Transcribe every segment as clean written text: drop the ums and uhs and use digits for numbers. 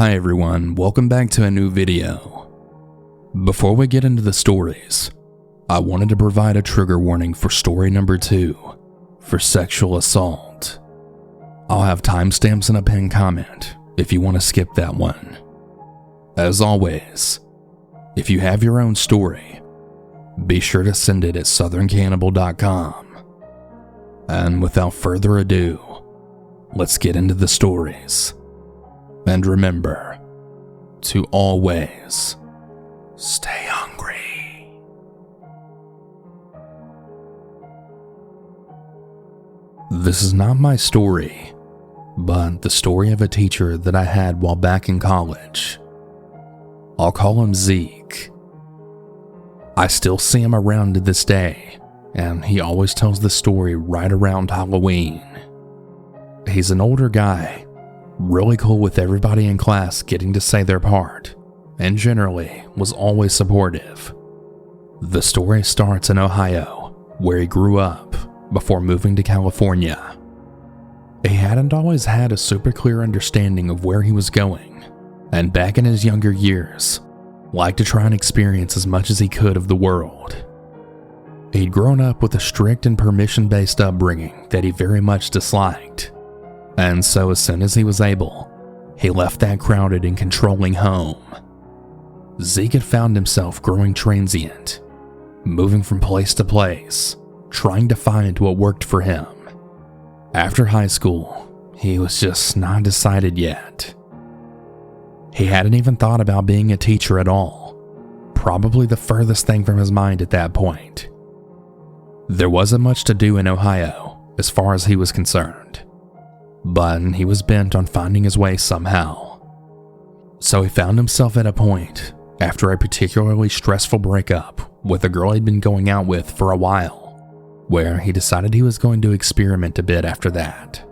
Hi everyone, welcome back to a new video. Before we get into the stories, I wanted to provide a trigger warning for story number 2, for sexual assault. I'll have timestamps in a pinned comment if you want to skip that one. As always, if you have your own story, be sure to send it at southerncannibal.com. And without further ado, let's get into the stories. And remember to always stay hungry. This is not my story, but the story of a teacher that I had while back in college. I'll call him Zeke. I still see him around to this day, and he always tells the story right around Halloween. He's an older guy, really cool with everybody in class getting to say their part, and generally was always supportive. The story starts in Ohio, where he grew up, before moving to California. He hadn't always had a super clear understanding of where he was going, and back in his younger years, liked to try and experience as much as he could of the world. He'd grown up with a strict and permission-based upbringing that he very much disliked. And so as soon as he was able, he left that crowded and controlling home. Zeke had found himself growing transient, moving from place to place, trying to find what worked for him. After high school, he was just not decided yet. He hadn't even thought about being a teacher at all, probably the furthest thing from his mind at that point. There wasn't much to do in Ohio, as far as he was concerned. But he was bent on finding his way somehow. So he found himself at a point, after a particularly stressful breakup with a girl he'd been going out with for a while, where he decided he was going to experiment a bit after that.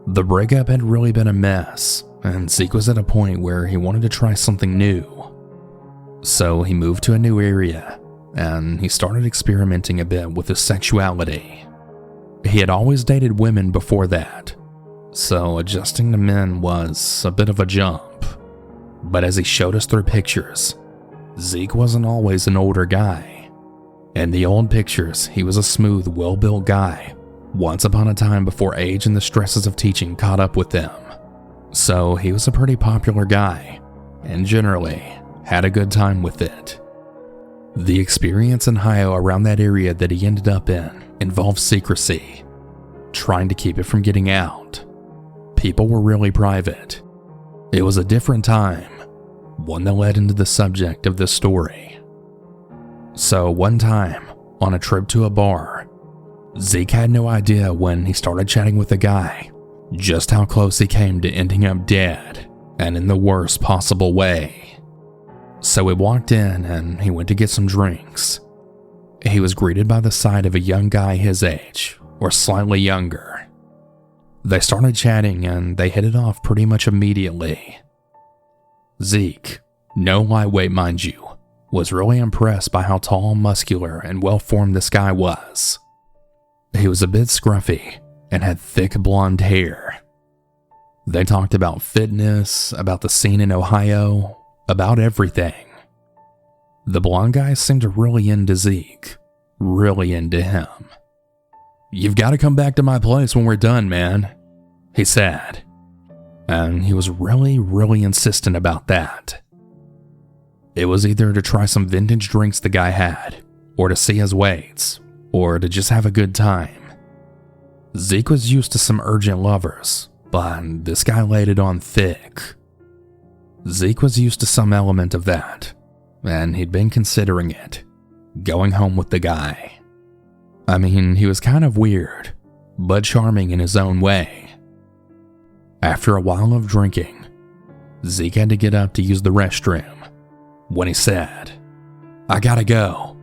The breakup had really been a mess, and Zeke was at a point where he wanted to try something new. So he moved to a new area, and he started experimenting a bit with his sexuality. He had always dated women before that, so adjusting to men was a bit of a jump. But as he showed us through pictures, Zeke wasn't always an older guy. In the old pictures, he was a smooth, well-built guy, once upon a time before age and the stresses of teaching caught up with them. So he was a pretty popular guy, and generally had a good time with it. The experience in Ohio around that area that he ended up in involved secrecy, trying to keep it from getting out. People were really private. It was a different time, one that led into the subject of this story. So one time, on a trip to a bar, Zeke had no idea when he started chatting with a guy just how close he came to ending up dead, and in the worst possible way. So he walked in and he went to get some drinks. He was greeted by the sight of a young guy his age, or slightly younger. They started chatting and they hit it off pretty much immediately. Zeke, no lightweight mind you, was really impressed by how tall, muscular, and well-formed this guy was. He was a bit scruffy and had thick blonde hair. They talked about fitness, about the scene in Ohio, about everything. The blonde guy seemed really into Zeke, really into him. "You've got to come back to my place when we're done, man," he said. And he was really insistent about that. It was either to try some vintage drinks the guy had, or to see his weights, or to just have a good time. Zeke was used to some urgent lovers, but this guy laid it on thick. Zeke was used to some element of that, and he'd been considering it, going home with the guy. I mean, he was kind of weird, but charming in his own way. After a while of drinking, Zeke had to get up to use the restroom, when he said, "I gotta go,"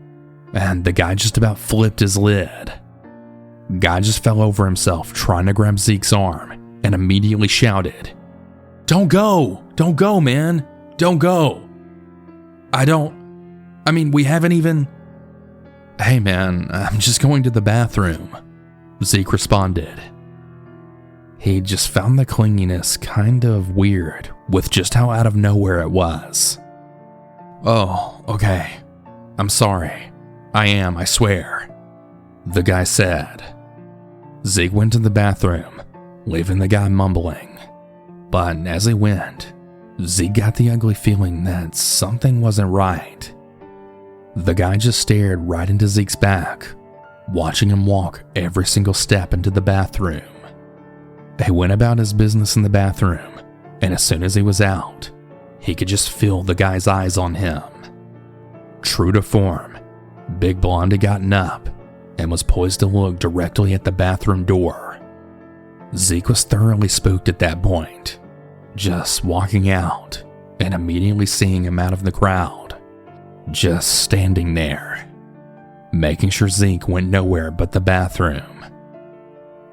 and the guy just about flipped his lid. Guy just fell over himself trying to grab Zeke's arm, and immediately shouted, Don't go, man, don't go. We haven't even..." "Hey man, I'm just going to the bathroom," Zeke responded. He just found the clinginess kind of weird with just how out of nowhere it was. "Oh, okay. I'm sorry. I swear," the guy said. Zeke went to the bathroom, leaving the guy mumbling. But as he went, Zeke got the ugly feeling that something wasn't right. The guy just stared right into Zeke's back, watching him walk every single step into the bathroom. He went about his business in the bathroom, and as soon as he was out, he could just feel the guy's eyes on him. True to form, Big Blonde had gotten up and was poised to look directly at the bathroom door. Zeke was thoroughly spooked at that point, just walking out and immediately seeing him out of the crowd, just standing there, making sure Zeke went nowhere but the bathroom.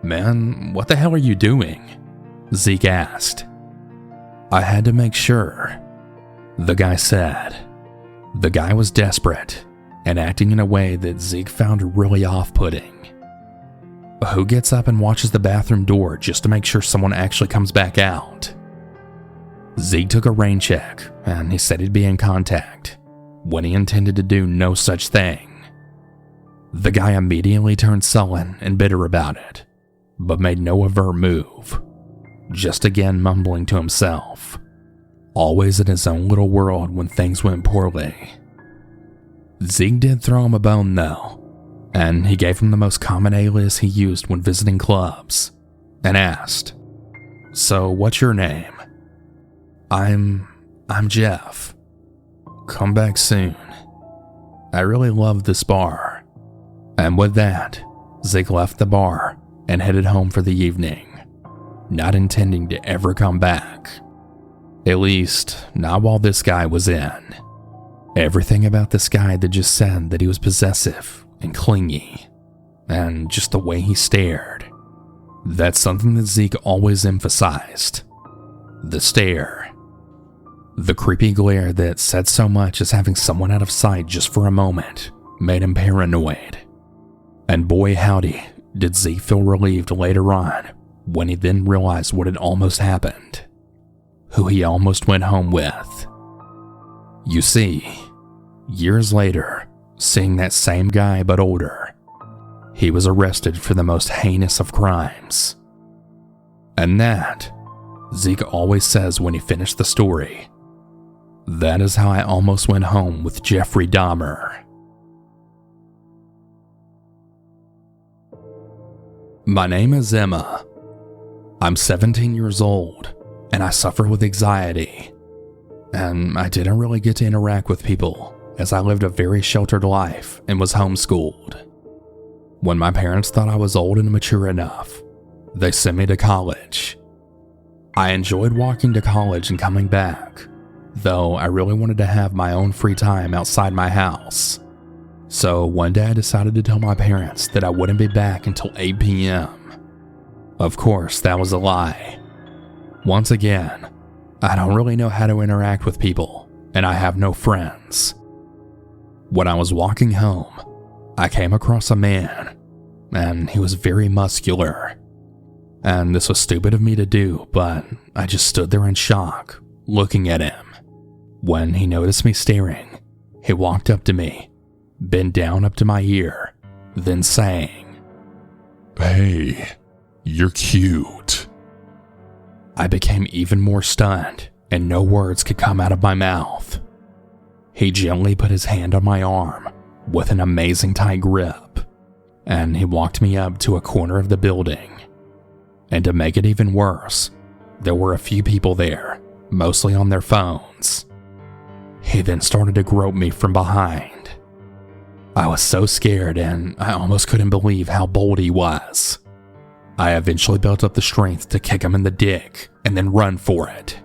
"Man, what the hell are you doing?" Zeke asked. "I had to make sure," the guy said. The guy was desperate and acting in a way that Zeke found really off-putting. Who gets up and watches the bathroom door just to make sure someone actually comes back out? Zeke took a rain check and he said he'd be in contact when he intended to do no such thing. The guy immediately turned sullen and bitter about it, but made no overt move, just again mumbling to himself, always in his own little world when things went poorly. Zeke did throw him a bone though, and he gave him the most common alias he used when visiting clubs, and asked, "So what's your name?" I'm Jeff. Come back soon. I really love this bar." And with that, Zeke left the bar and headed home for the evening, not intending to ever come back. At least, not while this guy was in. Everything about this guy that just said that he was possessive and clingy, and just the way he stared. That's something that Zeke always emphasized. The stare. The creepy glare that said so much as having someone out of sight just for a moment made him paranoid. And boy howdy, did Zeke feel relieved later on when he then realized what had almost happened. Who he almost went home with. You see, years later, seeing that same guy but older, he was arrested for the most heinous of crimes. And that, Zeke always says when he finished the story, "That is how I almost went home with Jeffrey Dahmer." My name is Emma. I'm 17 years old, and I suffer with anxiety. And I didn't really get to interact with people, as I lived a very sheltered life and was homeschooled. When my parents thought I was old and mature enough, they sent me to college. I enjoyed walking to college and coming back, though I really wanted to have my own free time outside my house. So one day I decided to tell my parents that I wouldn't be back until 8 p.m. Of course, that was a lie. Once again, I don't really know how to interact with people, and I have no friends. When I was walking home, I came across a man, and he was very muscular. And this was stupid of me to do, but I just stood there in shock, looking at him. When he noticed me staring, he walked up to me, bent down up to my ear, then saying, "Hey, you're cute." I became even more stunned, and no words could come out of my mouth. He gently put his hand on my arm with an amazing tight grip, and he walked me up to a corner of the building. And to make it even worse, there were a few people there, mostly on their phones. He then started to grope me from behind. I was so scared, and I almost couldn't believe how bold he was. I eventually built up the strength to kick him in the dick and then run for it.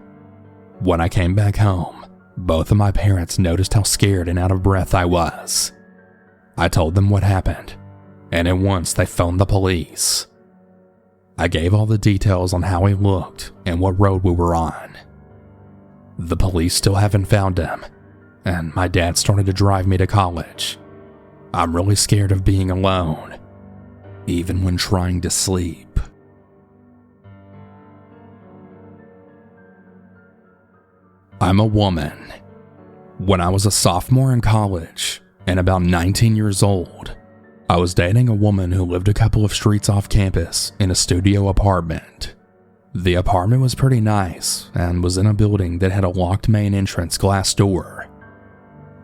When I came back home, both of my parents noticed how scared and out of breath I was. I told them what happened, and at once they phoned the police. I gave all the details on how he looked and what road we were on. The police still haven't found him, and my dad started to drive me to college. I'm really scared of being alone, even when trying to sleep. I'm a woman. When I was a sophomore in college and about 19 years old, I was dating a woman who lived a couple of streets off campus in a studio apartment. The apartment was pretty nice and was in a building that had a locked main entrance glass door.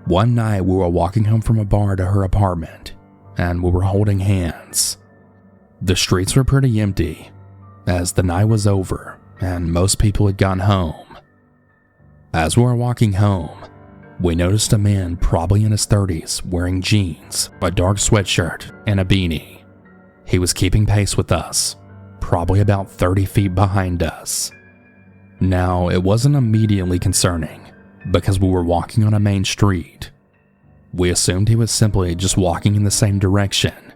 One night we were walking home from a bar to her apartment and we were holding hands. The streets were pretty empty as the night was over and most people had gone home. As we were walking home, we noticed a man probably in his 30s wearing jeans, a dark sweatshirt, and a beanie. He was keeping pace with us, probably about 30 feet behind us. Now, it wasn't immediately concerning because we were walking on a main street. We assumed he was simply just walking in the same direction.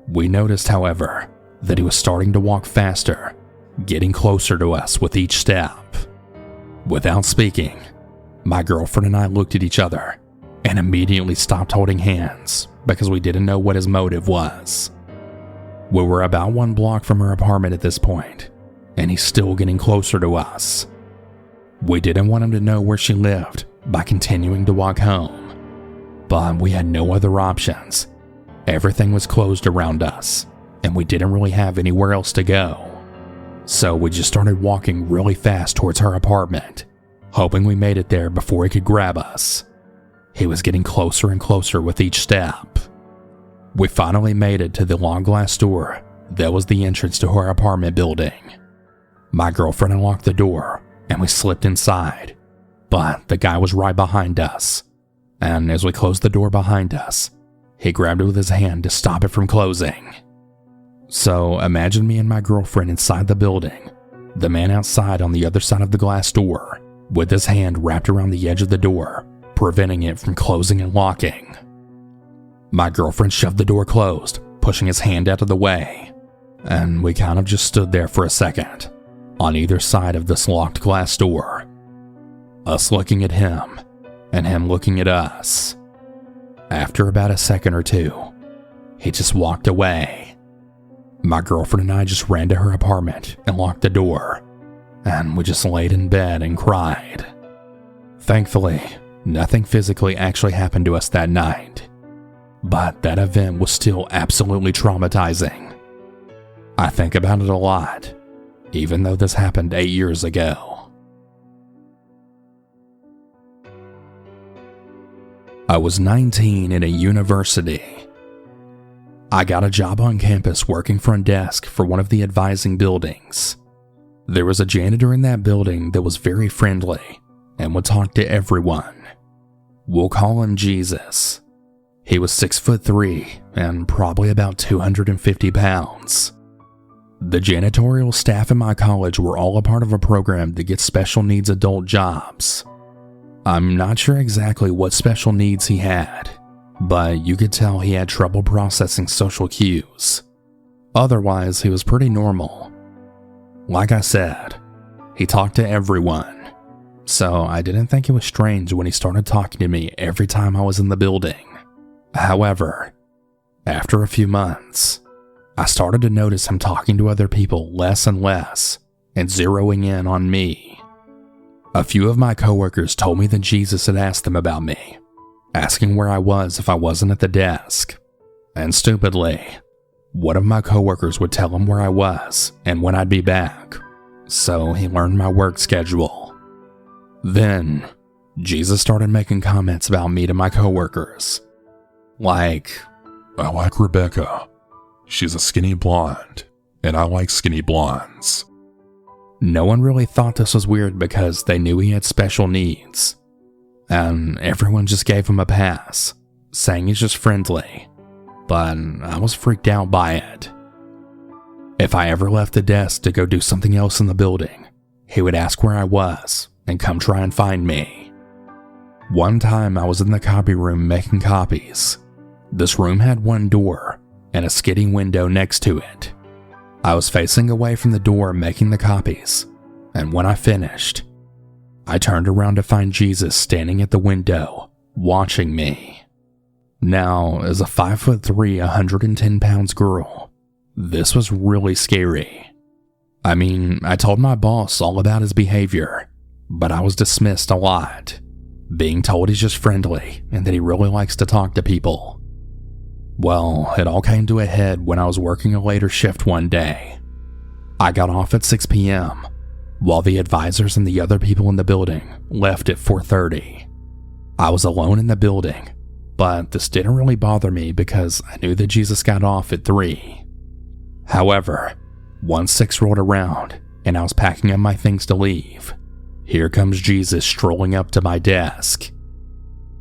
We noticed, however, that he was starting to walk faster, getting closer to us with each step. Without speaking, my girlfriend and I looked at each other and immediately stopped holding hands because we didn't know what his motive was. We were about 1 block from her apartment at this point, and he's still getting closer to us. We didn't want him to know where she lived by continuing to walk home, but we had no other options. Everything was closed around us, and we didn't really have anywhere else to go. So we just started walking really fast towards her apartment, hoping we made it there before he could grab us. He was getting closer and closer with each step. We finally made it to the long glass door that was the entrance to her apartment building. My girlfriend unlocked the door and we slipped inside, but the guy was right behind us. And as we closed the door behind us, he grabbed it with his hand to stop it from closing. So imagine me and my girlfriend inside the building, the man outside on the other side of the glass door, with his hand wrapped around the edge of the door, preventing it from closing and locking. My girlfriend shoved the door closed, pushing his hand out of the way, and we kind of just stood there for a second, on either side of this locked glass door. Us looking at him, and him looking at us. After about a second or two, he just walked away. My girlfriend and I just ran to her apartment and locked the door, and we just laid in bed and cried. Thankfully, nothing physically actually happened to us that night, but that event was still absolutely traumatizing. I think about it a lot, even though this happened 8 years ago. I was 19 in a university. I got a job on campus working front desk for one of the advising buildings. There was a janitor in that building that was very friendly and would talk to everyone. We'll call him Jesus. He was 6'3" and probably about 250 pounds. The janitorial staff in my college were all a part of a program that gets special needs adult jobs. I'm not sure exactly what special needs he had, but you could tell he had trouble processing social cues. Otherwise, he was pretty normal. Like I said, he talked to everyone, so I didn't think it was strange when he started talking to me every time I was in the building. However, after a few months, I started to notice him talking to other people less and less and zeroing in on me. A few of my coworkers told me that Jesus had asked them about me, asking where I was if I wasn't at the desk. And stupidly, one of my coworkers would tell him where I was and when I'd be back, so he learned my work schedule. Then, Jesus started making comments about me to my coworkers. Like, I like Rebecca. She's a skinny blonde, and I like skinny blondes. No one really thought this was weird because they knew he had special needs. And everyone just gave him a pass, saying he's just friendly. But I was freaked out by it. If I ever left the desk to go do something else in the building, he would ask where I was and come try and find me. One time I was in the copy room making copies. This room had one door and a skidding window next to it. I was facing away from the door making the copies, and when I finished, I turned around to find Jesus standing at the window, watching me. Now, as a 5'3", 110 pounds girl, this was really scary. I mean, I told my boss all about his behavior, but I was dismissed a lot, being told he's just friendly and that he really likes to talk to people. Well, it all came to a head when I was working a later shift one day. I got off at 6 p.m., while the advisors and the other people in the building left at 4:30. I was alone in the building, but this didn't really bother me because I knew that Jesus got off at 3. However, once 6 rolled around and I was packing up my things to leave, here comes Jesus strolling up to my desk.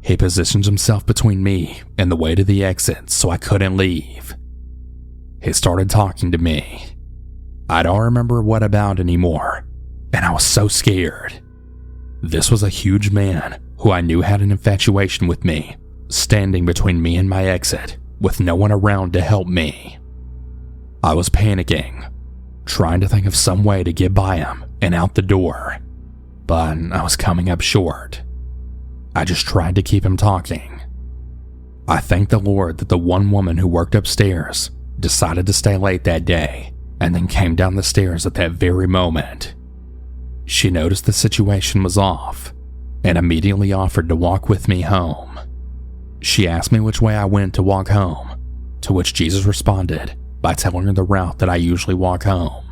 He positions himself between me and the way to the exit so I couldn't leave. He started talking to me. I don't remember what about anymore, and I was so scared. This was a huge man who I knew had an infatuation with me, standing between me and my exit, with no one around to help me. I was panicking, trying to think of some way to get by him and out the door, but I was coming up short. I just tried to keep him talking. I thanked the Lord that the one woman who worked upstairs decided to stay late that day and then came down the stairs at that very moment. She noticed the situation was off and immediately offered to walk with me home. She asked me which way I went to walk home, to which Jesus responded by telling her the route that I usually walk home.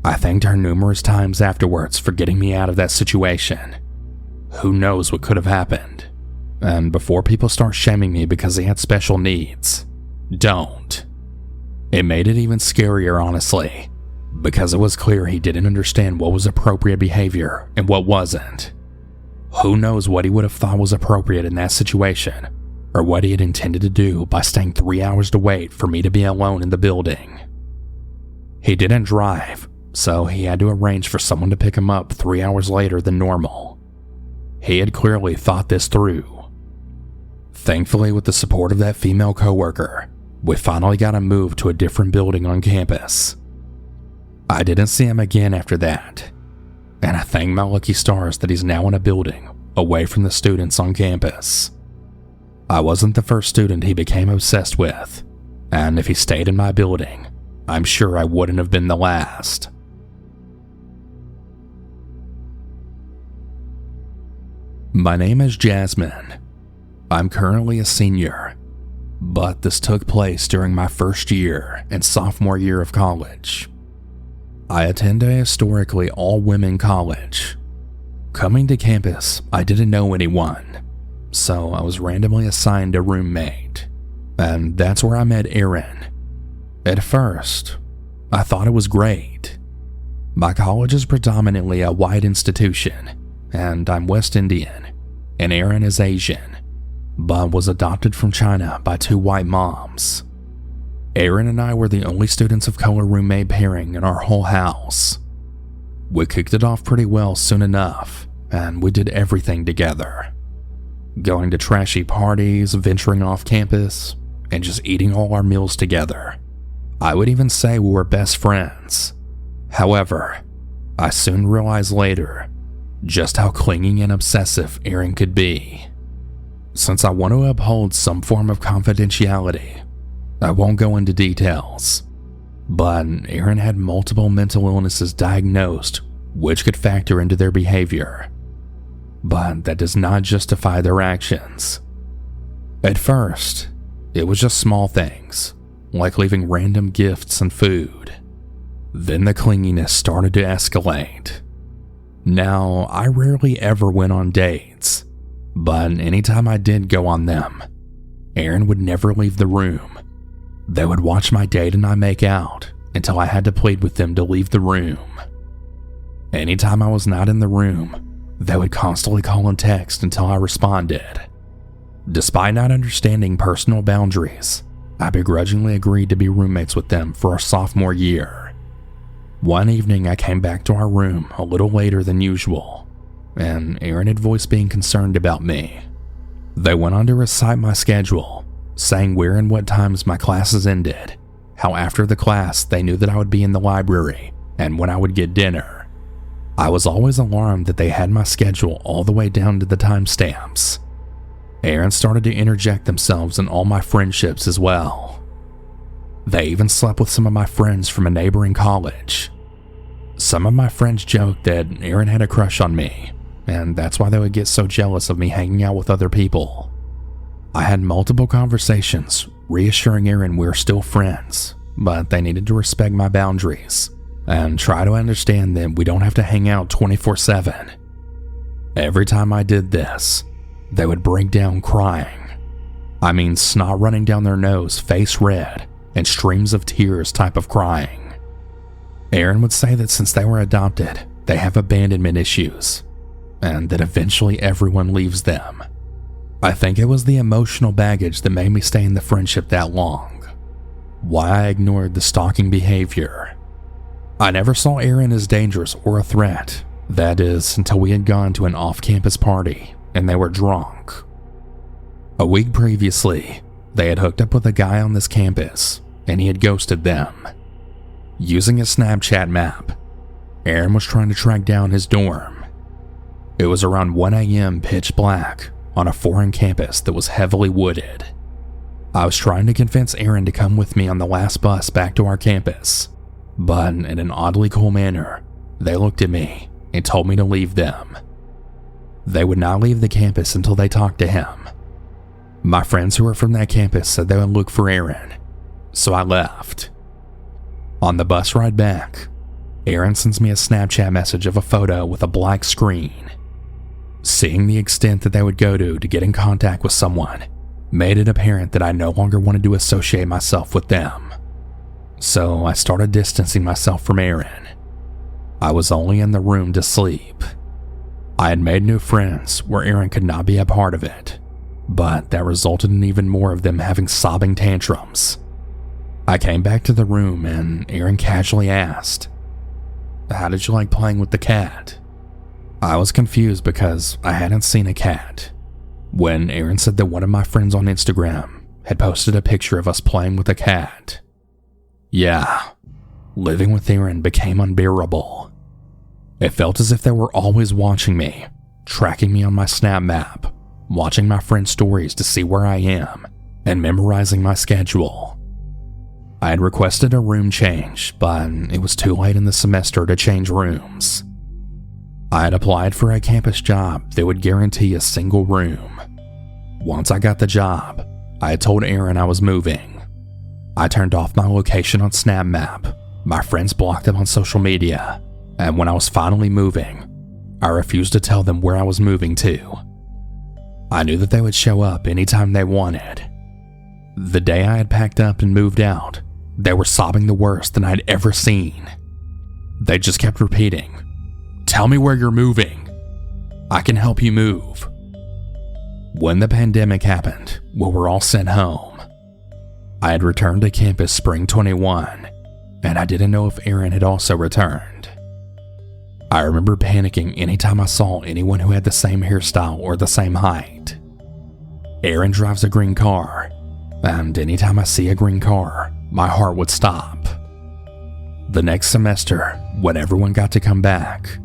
I thanked her numerous times afterwards for getting me out of that situation. Who knows what could have happened? And before people start shaming me because they had special needs, don't. It made it even scarier, honestly, because it was clear he didn't understand what was appropriate behavior and what wasn't. Who knows what he would have thought was appropriate in that situation, or what he had intended to do by staying 3 hours to wait for me to be alone in the building. He didn't drive, so he had to arrange for someone to pick him up 3 hours later than normal. He had clearly thought this through. Thankfully, with the support of that female coworker, we finally got him moved to a different building on campus. I didn't see him again after that, and I thank my lucky stars that he's now in a building away from the students on campus. I wasn't the first student he became obsessed with, and if he stayed in my building, I'm sure I wouldn't have been the last. My name is Jasmine. I'm currently a senior, but this took place during my first year and sophomore year of college. I attend a historically all-women college. Coming to campus, I didn't know anyone, so I was randomly assigned a roommate, and that's where I met Erin. At first, I thought it was great. My college is predominantly a white institution, and I'm West Indian, and Erin is Asian, but was adopted from China by 2 white moms. Erin and I were the only students of color roommate pairing in our whole house. We kicked it off pretty well soon enough, and we did everything together. Going to trashy parties, venturing off campus, and just eating all our meals together. I would even say we were best friends. However, I soon realized later just how clinging and obsessive Erin could be. Since I want to uphold some form of confidentiality, I won't go into details, but Erin had multiple mental illnesses diagnosed, which could factor into their behavior. But that does not justify their actions. At first, it was just small things, like leaving random gifts and food. Then the clinginess started to escalate. Now, I rarely ever went on dates, but anytime I did go on them, Erin would never leave the room. They would watch my date and I make out until I had to plead with them to leave the room. Anytime I was not in the room, they would constantly call and text until I responded. Despite not understanding personal boundaries, I begrudgingly agreed to be roommates with them for our sophomore year. One evening I came back to our room a little later than usual, and Erin had voiced being concerned about me. They went on to recite my schedule, saying where and what times my classes ended, how after the class they knew that I would be in the library, and when I would get dinner. I was always alarmed that they had my schedule all the way down to the timestamps. Erin started to interject themselves in all my friendships as well. They even slept with some of my friends from a neighboring college. Some of my friends joked that Aaron had a crush on me, and that's why they would get so jealous of me hanging out with other people. I had multiple conversations reassuring Aaron we're still friends, but they needed to respect my boundaries and try to understand that we don't have to hang out 24/7. Every time I did this, they would break down crying. I mean, snot running down their nose, face red, and streams of tears type of crying. Aaron would say that since they were adopted, they have abandonment issues, and that eventually everyone leaves them. I think it was the emotional baggage that made me stay in the friendship that long. Why I ignored the stalking behavior. I never saw Aaron as dangerous or a threat. That is, until we had gone to an off-campus party and they were drunk. A week previously, they had hooked up with a guy on this campus and he had ghosted them. Using a Snapchat map, Aaron was trying to track down his dorm. It was around 1 a.m. pitch black on a foreign campus that was heavily wooded. I was trying to convince Aaron to come with me on the last bus back to our campus, but in an oddly cool manner, they looked at me and told me to leave them. They would not leave the campus until they talked to him. My friends who were from that campus said they would look for Aaron, so I left. On the bus ride back, Aaron sends me a Snapchat message of a photo with a black screen. Seeing the extent that they would go to get in contact with someone made it apparent that I no longer wanted to associate myself with them. So I started distancing myself from Aaron. I was only in the room to sleep. I had made new friends where Aaron could not be a part of it, but that resulted in even more of them having sobbing tantrums. I came back to the room and Aaron casually asked, "How did you like playing with the cat?" I was confused because I hadn't seen a cat. When Aaron said that one of my friends on Instagram had posted a picture of us playing with a cat. Yeah, living with Aaron became unbearable. It felt as if they were always watching me, tracking me on my Snap map, watching my friends' stories to see where I am, and memorizing my schedule. I had requested a room change, but it was too late in the semester to change rooms. I had applied for a campus job that would guarantee a single room. Once I got the job, I had told Aaron I was moving. I turned off my location on Snap Map, my friends blocked them on social media, and when I was finally moving, I refused to tell them where I was moving to. I knew that they would show up anytime they wanted. The day I had packed up and moved out, they were sobbing the worst than I'd ever seen. They just kept repeating, "Tell me where you're moving. I can help you move." When the pandemic happened, we were all sent home. I had returned to campus spring 21, and I didn't know if Aaron had also returned. I remember panicking anytime I saw anyone who had the same hairstyle or the same height. Aaron drives a green car, and anytime I see a green car, my heart would stop. The next semester, when everyone got to come back,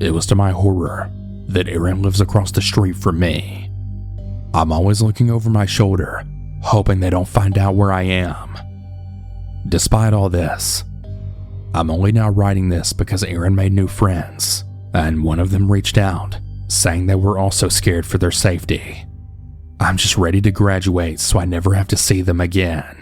it was to my horror that Aaron lives across the street from me. I'm always looking over my shoulder, hoping they don't find out where I am. Despite all this, I'm only now writing this because Aaron made new friends, and one of them reached out, saying they were also scared for their safety. I'm just ready to graduate so I never have to see them again.